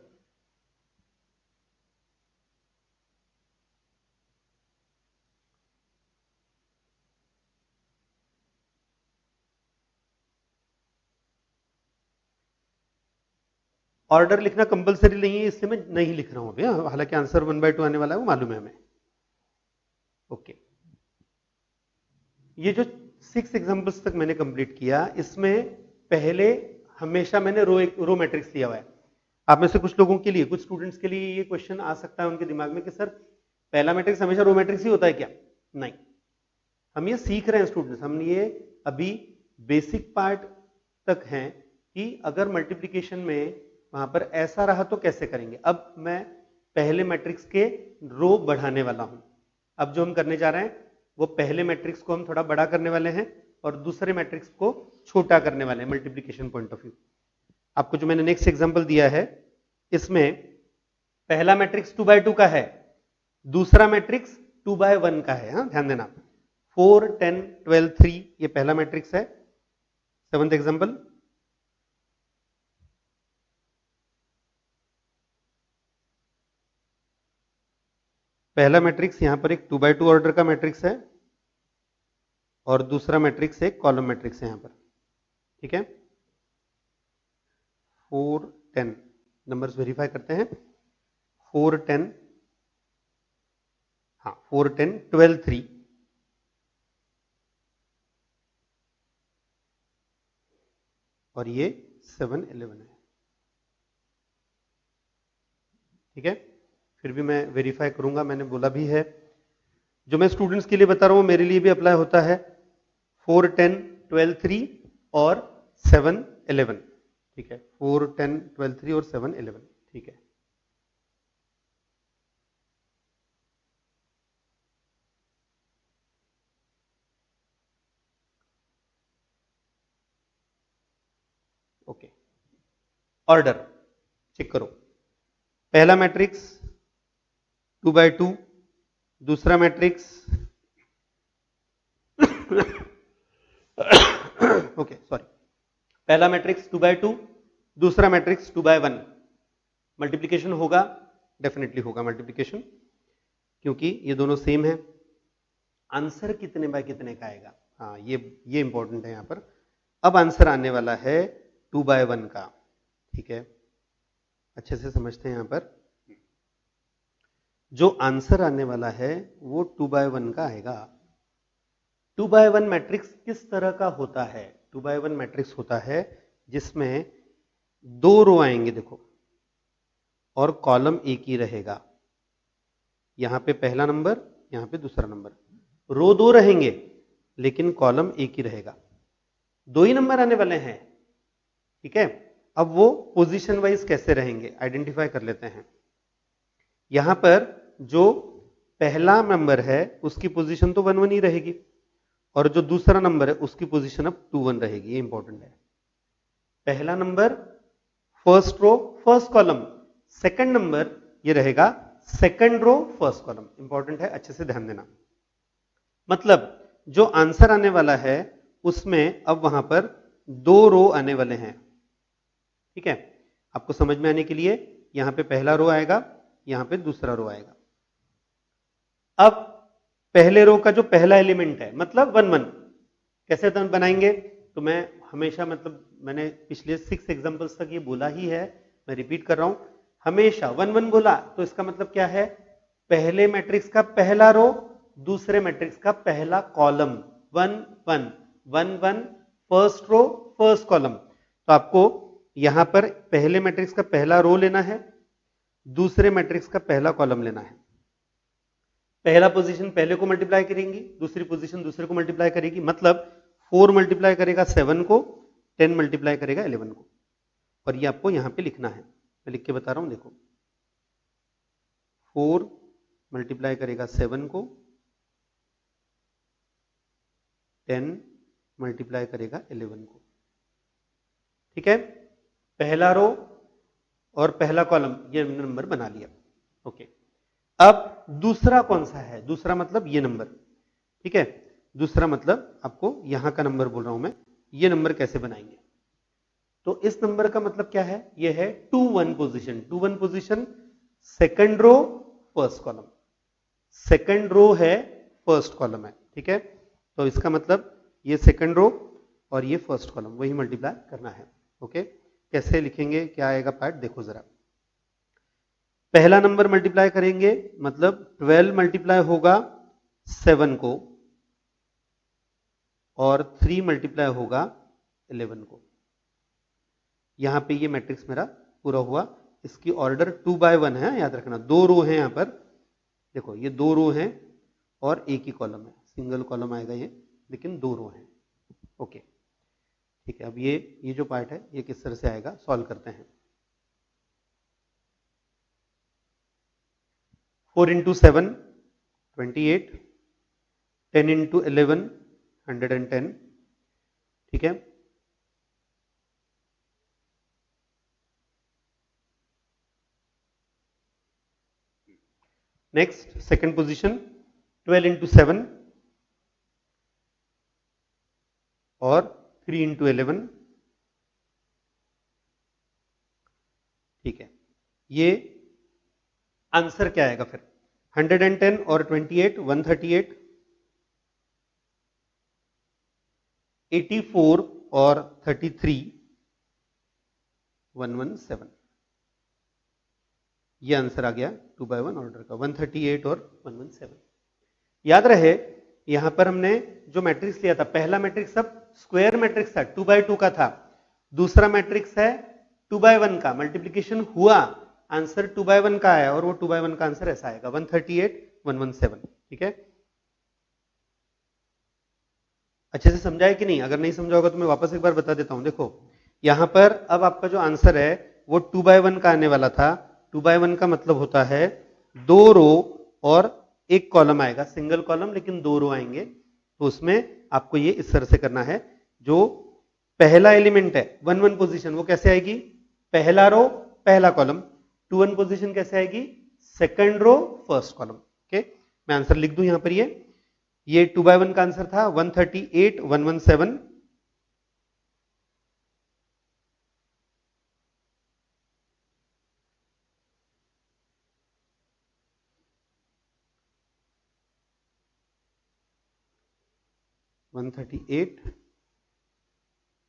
ऑर्डर लिखना कंपलसरी नहीं है, इसलिए मैं नहीं लिख रहा हूं अभी, हालांकि आंसर 1/2 आने वाला है वो मालूम है हमें। ओके, ये जो 6 एग्जांपल्स तक मैंने कंप्लीट किया, इसमें पहले हमेशा मैंने रो मैट्रिक्स लिया हुआ है। आप में से कुछ लोगों के लिए, कुछ स्टूडेंट्स के लिए ये क्वेश्चन आ सकता है उनके दिमाग में कि सर पहला मैट्रिक्स हमेशा रो मैट्रिक्स ही होता है क्या? नहीं, हम ये सीख रहे हैं स्टूडेंट्स, हम ये अभी बेसिक पार्ट तक हैं कि अगर मल्टीप्लिकेशन में वहां पर ऐसा रहा तो कैसे करेंगे। अब मैं पहले मैट्रिक्स के रो बढ़ाने वाला हूं। अब जो हम करने जा रहे हैं वो पहले मैट्रिक्स को हम थोड़ा बड़ा करने वाले हैं और दूसरे मैट्रिक्स को छोटा करने वाले हैं मल्टीप्लिकेशन पॉइंट ऑफ व्यू। आपको जो मैंने नेक्स्ट एग्जांपल दिया है, इसमें पहला मैट्रिक्स 2/2 का है, दूसरा मैट्रिक्स 2/1 का है। हाँ, ध्यान देना, 4 10 12 3 ये पहला मैट्रिक्स है। 7th एग्जांपल, पहला मैट्रिक्स यहां पर एक 2/2 ऑर्डर का मैट्रिक्स है और दूसरा मैट्रिक्स एक कॉलम मैट्रिक्स है यहां पर। ठीक है, 4 10 नंबर्स वेरीफाई करते हैं। 4 10, हाँ 4 10 12 3 और ये 7 11 है। ठीक है, फिर भी मैं वेरीफाई करूंगा, मैंने बोला भी है, जो मैं स्टूडेंट्स के लिए बता रहा हूं मेरे लिए भी अप्लाई होता है। 4 10 12 3 और 7 11। ठीक है, 4 10 12 3 और 7 11। ठीक है, ओके, ऑर्डर चेक करो। पहला मैट्रिक्स 2/2, दूसरा मैट्रिक्स ओके सॉरी, पहला मैट्रिक्स 2/2, दूसरा मैट्रिक्स 2/1। मल्टीप्लिकेशन होगा, डेफिनेटली होगा मल्टीप्लिकेशन, क्योंकि ये दोनों सेम है। आंसर कितने बाय कितने का आएगा? हाँ, ये इंपॉर्टेंट है यहां पर। अब आंसर आने वाला है 2/1 का। ठीक है, अच्छे से समझते हैं यहां पर, जो आंसर आने वाला है वो 2/1 का आएगा। 2/1 मैट्रिक्स किस तरह का होता है? 2/1 मैट्रिक्स होता है जिसमें 2 रो आएंगे, देखो, और कॉलम एक ही रहेगा। यहां पे पहला नंबर, यहां पे दूसरा नंबर, रो 2 रहेंगे लेकिन कॉलम एक ही रहेगा। 2 ही नंबर आने वाले हैं। ठीक है, अब वो पोजीशन वाइज कैसे रहेंगे आइडेंटिफाई कर लेते हैं। यहां पर जो पहला नंबर है उसकी पोजीशन तो 1 1 ही रहेगी और जो दूसरा नंबर है उसकी पोजीशन अब 2 1 रहेगी। ये इंपॉर्टेंट है। पहला number first row first column, second number ये रहेगा second row first column. Important है, अच्छे से ध्यान देना। मतलब जो आंसर आने वाला है उसमें अब वहां पर 2 रो आने वाले हैं। ठीक है, आपको समझ में आने के लिए यहां पे पहला रो आएगा, यहां पे दूसरा रो आएगा। अब पहले रो का जो पहला एलिमेंट है मतलब 1 1 कैसे बनाएंगे? तो मैं हमेशा, मतलब मैंने पिछले 6 एग्जांपल्स तक ये बोला ही है, मैं रिपीट कर रहा हूं, हमेशा 1 1 बोला तो इसका मतलब क्या है? पहले मैट्रिक्स का पहला रो, दूसरे मैट्रिक्स का पहला column, 1 1। 1 1 first row first column. तो आपको यहां पर पहले मैट्रिक्स का पहला रो लेना है, दूसरे मैट्रिक्स का पहला कॉलम लेना है। पहला पोजीशन पहले को मल्टीप्लाई करेंगी, दूसरी पोजीशन दूसरे को मल्टीप्लाई करेगी, मतलब 4 मल्टीप्लाई करेगा 7 को, 10 मल्टीप्लाई करेगा 11 को। और ये आपको यहां पे लिखना है, मैं लिख के बता रहा हूं, देखो 4 मल्टीप्लाई करेगा 7 को, 10 मल्टीप्लाई करेगा 11 को। ठीक है, पहला रो और पहला कॉलम ये नंबर बना लिया। ओके, अब दूसरा कौन सा है? दूसरा मतलब ये नंबर। ठीक है, दूसरा मतलब आपको यहां का नंबर बोल रहा हूं मैं, ये नंबर कैसे बनाएंगे? तो इस नंबर का मतलब क्या है? ये है 2 1 position. 2 1 position second row first column, second row है फर्स्ट कॉलम है। ठीक है, तो इसका मतलब ये सेकंड रो और ये फर्स्ट कॉलम वही मल्टीप्लाई करना है। ओके, कैसे लिखेंगे, क्या आएगा पार्ट, देखो जरा। पहला नंबर मल्टीप्लाई करेंगे, मतलब 12 मल्टीप्लाई होगा 7 को और 3 मल्टीप्लाई होगा 11 को। यहां पे ये मैट्रिक्स मेरा पूरा हुआ। इसकी ऑर्डर 2 by 1 है, याद रखना। 2 रो है यहां पर, देखो ये 2 रो हैं और एक ही कॉलम है, सिंगल कॉलम आएगा ये, लेकिन 2 रो हैं। ओके, ठीक है, अब ये जो पार्ट है ये किस तरह से आएगा, सॉल्व करते हैं। 4 into 7 28, 10 into 11 110। ठीक है, नेक्स्ट सेकंड पोजीशन 12 into 7 और 3 into 11। ठीक है, ये आंसर क्या आएगा फिर? 110 और 28 138, 84 और 33 117। ये आंसर आ गया 2 by 1 ऑर्डर का, 138 और 117। याद रहे यहां पर हमने जो मैट्रिक्स लिया था, पहला मैट्रिक्स सब स्क्वायर मैट्रिक्स था, 2 by 2 का था। दूसरा मैट्रिक्स है 2 by 1 का, मल्टीप्लीकेशन हुआ, आंसर 2 by 1 का आया और वो 2 by 1 का आंसर ऐसा आएगा 138 117। ठीक है, अच्छे से समझा है कि नहीं? अगर नहीं समझा होगा तो मैं वापस एक बार बता देता हूं। देखो यहां पर अब आपका जो आंसर है वो 2 by 1 का आने वाला था। 2 by 1 का मतलब होता है 2 रो और एक कॉलम आएगा, सिंगल कॉलम लेकिन 2 रो आएंगे। तो उसमें आपको ये इस तरह से करना है। जो पहला एलिमेंट है 1 1 पोजीशन, वो कैसे आएगी? पहला रो पहला कॉलम। 2 1 पोजीशन कैसे आएगी? Second row first column. Okay, मैं आंसर लिख दूं यहां पर। ये 2 by 1 का आंसर था 138 117।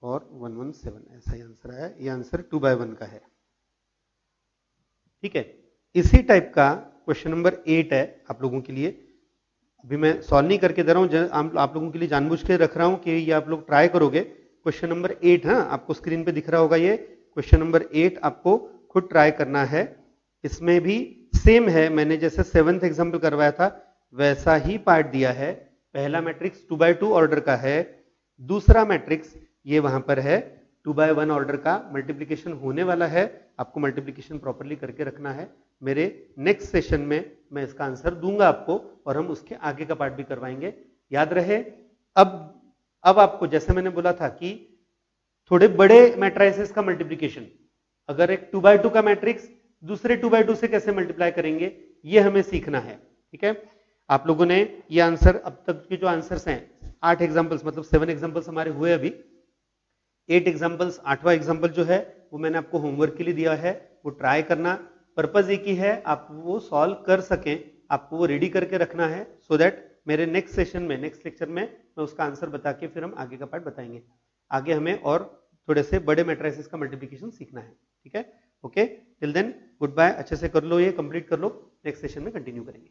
और 117 ऐसा ही आंसर है। ये आंसर 2 by 1 का है। ठीक है, इसी टाइप का क्वेश्चन नंबर 8 है आप लोगों के लिए। अभी मैं सॉल्व नहीं करके दे रहा हूं, आप लोगों के लिए जानबूझ के रख रहा हूं कि ये आप लोग ट्राई करोगे। क्वेश्चन नंबर 8, हाँ, आपको स्क्रीन पे दिख रहा होगा ये क्वेश्चन नंबर 8, आपको खुद ट्राई करना है। इसमें भी सेम है, मैंने जैसे 7th एग्जाम्पल करवाया था वैसा ही पार्ट दिया है। पहला मैट्रिक्स 2 by 2 ऑर्डर का है, दूसरा मैट्रिक्स ये वहां पर है 2 by 1 ऑर्डर का, मल्टीप्लीकेशन होने वाला है, आपको मल्टीप्लीकेशन प्रॉपरली करके रखना है। मेरे नेक्स्ट सेशन में मैं इसका आंसर दूंगा आपको और हम उसके आगे का पार्ट भी करवाएंगे। याद रहे, अब आपको जैसे मैंने बोला था कि थोड़े बड़े मैट्राइसेस का मल्टीप्लीकेशन, अगर एक 2 by 2 का मैट्रिक्स दूसरे 2 by 2 से कैसे मल्टीप्लाई करेंगे ये हमें सीखना है। ठीक है, आप लोगों ने ये आंसर, अब तक के जो आंसर्स हैं 8 एग्जांपल्स, मतलब 7 एग्जांपल्स हमारे हुए अभी। 8 एग्जांपल्स, 8वां एग्जांपल जो है वो मैंने आपको होमवर्क के लिए दिया है, वो ट्राई करना। पर्पज एक ही है, आप वो सॉल्व कर सकें, आपको वो रेडी करके रखना है, सो दैट मेरे नेक्स्ट सेशन में, नेक्स्ट लेक्चर में मैं उसका आंसर बता के फिर हम आगे का पार्ट बताएंगे। आगे हमें और थोड़े से बड़े मैट्रिसेस का मल्टीप्लिकेशन सीखना है। ठीक है, okay, till then goodbye. अच्छे से कर लो, ये कंप्लीट कर लो, नेक्स्ट सेशन में कंटिन्यू करेंगे।